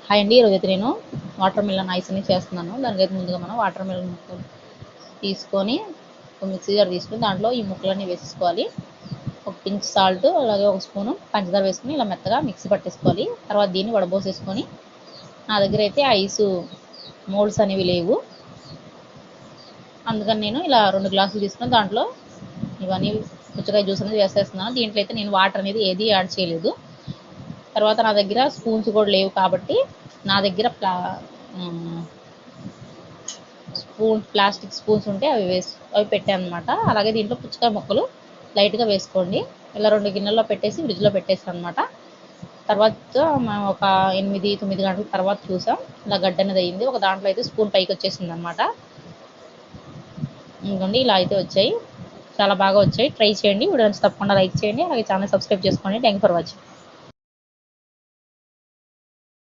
Hi అండి, ఈరోజైతే నేను వాటర్ మిలన్ ఐస్ అని చేస్తున్నాను. దానికైతే ముందుగా మనం వాటర్ మిలన్ ముక్కలు తీసుకొని ఒక మిక్సీ జార్ తీసుకొని దాంట్లో ఈ ముక్కలన్నీ వేసేసుకోవాలి. ఒక పించ్ సాల్ట్, అలాగే ఒక స్పూను పంచదార వేసుకొని ఇలా మెత్తగా మిక్సీ పట్టేసుకోవాలి. తర్వాత దీన్ని వడబోసేసుకొని, నా దగ్గర అయితే ఐస్ మోల్డ్స్ అనేవి లేవు, అందుకని నేను ఇలా 2 గ్లాసులు తీసుకొని దాంట్లో ఇవన్నీ పుచ్చకాయ జ్యూస్ అనేది వేసేస్తున్నాను. దీంట్లో అయితే నేను వాటర్ అనేది ఏది యాడ్ చేయలేదు. తర్వాత నా దగ్గర స్పూన్స్ కూడా లేవు కాబట్టి నా దగ్గర ప్లాస్టిక్ స్పూన్స్ ఉంటే అవి పెట్టాను అనమాట. అలాగే దీంట్లో పుచ్చకాయ ముక్కలు లైట్గా వేసుకోండి. ఇలా 2 గిన్నెల్లో పెట్టేసి ఫ్రిడ్జ్లో పెట్టేసాను అనమాట. తర్వాత మేము ఒక 8-9 గంటల తర్వాత చూసాం, ఇలా గడ్డ అనేది అయింది. ఒక దాంట్లో అయితే స్పూన్ పైకి వచ్చేసింది అనమాట. ఇంకోండి ఇలా అయితే వచ్చాయి, చాలా బాగా వచ్చాయి. ట్రై చేయండి. వీడియో తప్పకుండా లైక్ చేయండి, అలాగే ఛానల్ సబ్స్క్రైబ్ చేసుకోండి. Thank you for watching.